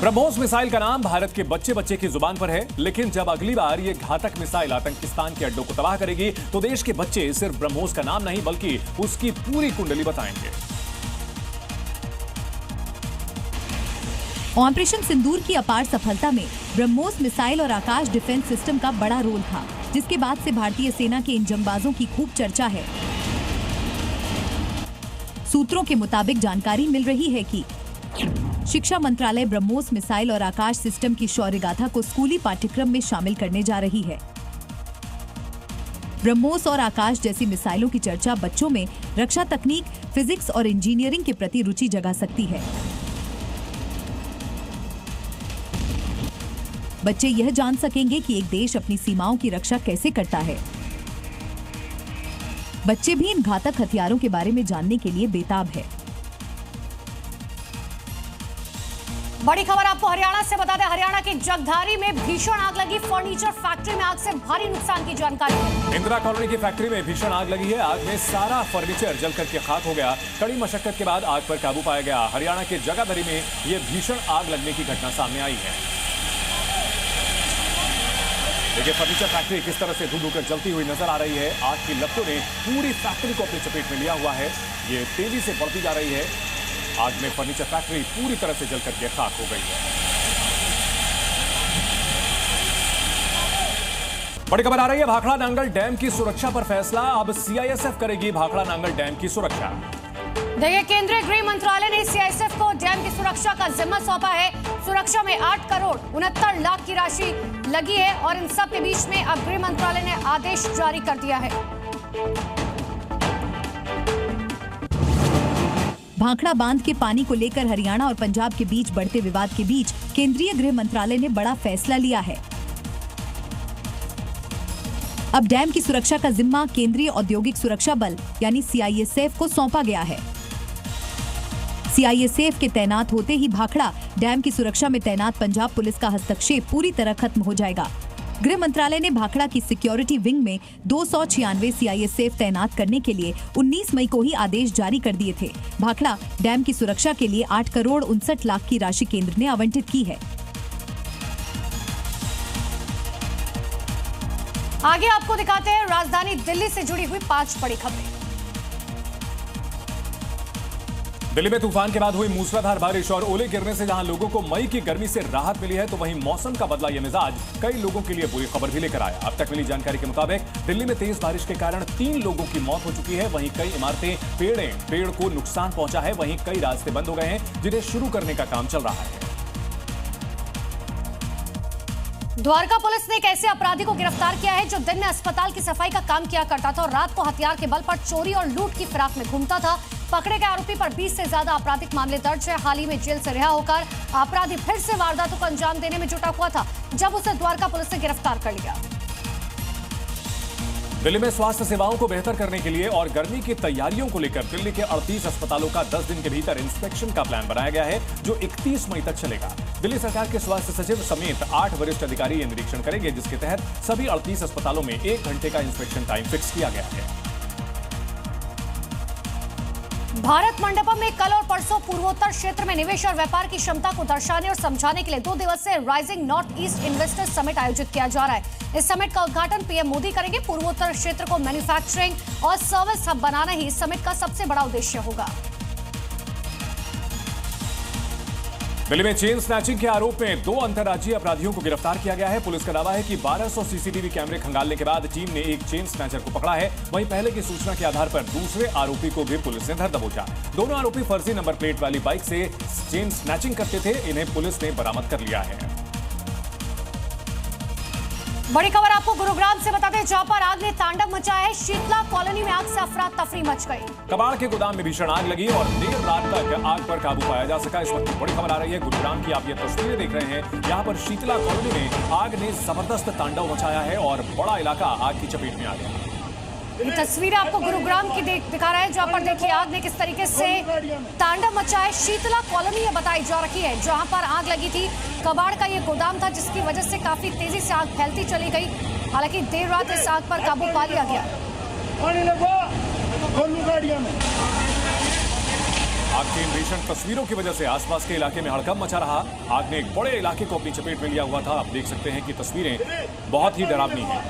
BrahMos missile का नाम भारत के बच्चे बच्चे की जुबान पर है, लेकिन जब अगली बार ये घातक मिसाइल आतंकिस्तान के अड्डों को तबाह करेगी तो देश के बच्चे सिर्फ ब्रह्मोस का नाम नहीं बल्कि उसकी पूरी कुंडली बताएंगे। ऑपरेशन सिंदूर की अपार सफलता में ब्रह्मोस मिसाइल और आकाश डिफेंस सिस्टम का बड़ा रोल था, जिसके बाद से भारतीय सेना के इन जंगबाजों की खूब चर्चा है। सूत्रों के मुताबिक जानकारी मिल रही है कि शिक्षा मंत्रालय ब्रह्मोस मिसाइल और आकाश सिस्टम की शौर्य गाथा को स्कूली पाठ्यक्रम में शामिल करने जा रही है। ब्रह्मोस और आकाश जैसी मिसाइलों की चर्चा बच्चों में रक्षा तकनीक, फिजिक्स और इंजीनियरिंग के प्रति रुचि जगा सकती है। बच्चे यह जान सकेंगे कि एक देश अपनी सीमाओं की रक्षा कैसे करता है। बच्चे भी इन घातक हथियारों के बारे में जानने के लिए बेताब है। बड़ी खबर आपको हरियाणा से बता दें, हरियाणा के जगधारी में भीषण आग लगी। फर्नीचर फैक्ट्री में आग से भारी नुकसान की जानकारी है। इंदिरा कॉलोनी की फैक्ट्री में भीषण आग लगी है। आग में सारा फर्नीचर जलकर के खाक हो गया। कड़ी मशक्कत के बाद आग पर काबू पाया गया। हरियाणा के जगाधरी में यह भीषण आग लगने की घटना सामने आई है। देखिए फर्नीचर फैक्ट्री किस तरह से धुआं कर जलती हुई नजर आ रही है। आग की लपटों ने पूरी फैक्ट्री को अपनी चपेट में लिया हुआ है। ये तेजी से बढ़ती जा रही है। आग में फर्नीचर फैक्ट्री पूरी तरह से जलकर के खाक हो गई है। बड़ी खबर आ रही है, भाखड़ा नांगल डैम की सुरक्षा पर फैसला। अब सीआईएसएफ करेगी भाखड़ा नांगल डैम की सुरक्षा। देखिए केंद्रीय गृह मंत्रालय ने सीआईएसएफ को डैम की सुरक्षा का जिम्मा सौंपा है। सुरक्षा में 8 करोड़ 69 लाख की राशि लगी है और इन सब के बीच में अब गृह मंत्रालय ने आदेश जारी कर दिया है। भाखड़ा बांध के पानी को लेकर हरियाणा और पंजाब के बीच बढ़ते विवाद के बीच केंद्रीय गृह मंत्रालय ने बड़ा फैसला लिया है। अब डैम की सुरक्षा का जिम्मा केंद्रीय औद्योगिक सुरक्षा बल यानी सीआईएसएफ को सौंपा गया है। सीआईएसएफ के तैनात होते ही भाखड़ा डैम की सुरक्षा में तैनात पंजाब पुलिस का हस्तक्षेप पूरी तरह खत्म हो जाएगा। गृह मंत्रालय ने भाखड़ा की सिक्योरिटी विंग में 296 सीआईएसएफ तैनात करने के लिए 19 मई को ही आदेश जारी कर दिए थे। भाखड़ा डैम की सुरक्षा के लिए 8 करोड़ 59 लाख की राशि केंद्र ने आवंटित की है। आगे आपको दिखाते हैं राजधानी दिल्ली से जुड़ी हुई 5 बड़ी खबरें। दिल्ली में तूफान के बाद हुई मूसलाधार बारिश और ओले गिरने से जहां लोगों को मई की गर्मी से राहत मिली है, तो वहीं मौसम का बदला यह मिजाज कई लोगों के लिए बुरी खबर भी लेकर आया। अब तक मिली जानकारी के मुताबिक दिल्ली में तेज बारिश के कारण 3 लोगों की मौत हो चुकी है। वहीं कई इमारतें, पेड़ को नुकसान पहुंचा है। वहीं कई रास्ते बंद हो गए हैं जिन्हें शुरू करने का काम चल रहा है। द्वारका पुलिस ने एक ऐसे अपराधी को गिरफ्तार किया है जो दिन में अस्पताल की सफाई का काम किया करता था और रात को हथियार के बल पर चोरी और लूट की फिराक में घूमता था। पकड़े गए आरोपी पर 20 से ज्यादा आपराधिक मामले दर्ज है। हाल ही में जेल से रिहा होकर अपराधी फिर से वारदातों को अंजाम देने में जुटा हुआ था, जब उसे द्वारका पुलिस ने गिरफ्तार कर लिया। दिल्ली में स्वास्थ्य सेवाओं को बेहतर करने के लिए और गर्मी की तैयारियों को लेकर दिल्ली के 38 अस्पतालों का 10 दिन के भीतर इंस्पेक्शन का प्लान बनाया गया है, जो 31 मई तक चलेगा। दिल्ली सरकार के स्वास्थ्य सचिव समेत 8 वरिष्ठ अधिकारी ये निरीक्षण करेंगे, जिसके तहत सभी 38 अस्पतालों में 1 घंटे का इंस्पेक्शन टाइम फिक्स किया गया है। भारत मंडपम में कल और परसों पूर्वोत्तर क्षेत्र में निवेश और व्यापार की क्षमता को दर्शाने और समझाने के लिए 2 दिवसीय rising north east investors summit आयोजित किया जा रहा है। इस समिट का उद्घाटन पीएम मोदी करेंगे। पूर्वोत्तर क्षेत्र को मैन्युफैक्चरिंग और सर्विस हब बनाना ही इस समिट का सबसे बड़ा उद्देश्य होगा। दिल्ली में चेन स्नैचिंग के आरोप में 2 अंतर्राज्यीय अपराधियों को गिरफ्तार किया गया है। पुलिस का दावा है कि 1200 सीसीटीवी कैमरे खंगालने के बाद टीम ने एक चेन स्नैचर को पकड़ा है। वहीं पहले की सूचना के आधार पर दूसरे आरोपी को भी पुलिस ने धर दबोचा। दोनों आरोपी फर्जी नंबर प्लेट वाली बाइक से चेन स्नैचिंग करते थे। इन्हें पुलिस ने बरामद कर लिया है। बड़ी खबर आपको गुरुग्राम से बताते हैं, जहां पर आग ने तांडव मचाया है। शीतला कॉलोनी में आग से अफरा तफरी मच गई। कबाड़ के गोदाम में भीषण आग लगी और देर रात तक आग पर काबू पाया जा सका। इस वक्त की बड़ी खबर आ रही है गुरुग्राम की। आप ये तस्वीरें देख रहे हैं। यहाँ पर शीतला कॉलोनी में आग ने जबरदस्त तांडव मचाया है और बड़ा इलाका आग की चपेट में आ गया। ये तस्वीर आपको गुरुग्राम की दिखा रहा है, जहां पर देखिए आग ने किस तरीके से तांडव मचा है। शीतला कॉलोनी ये बताई जा रही है, जहां पर आग लगी थी। कबाड़ का ये गोदाम था, जिसकी वजह से काफी तेजी से आग फैलती चली गई। हालांकि देर रात इस आग पर काबू पा लिया गया। आग की इन भीषण तस्वीरों की वजह से आसपास के इलाके में हड़कंप मचा रहा। आग ने एक बड़े इलाके को अपनी चपेट में लिया हुआ था। आप देख सकते हैं कि तस्वीरें बहुत ही डरावनी हैं।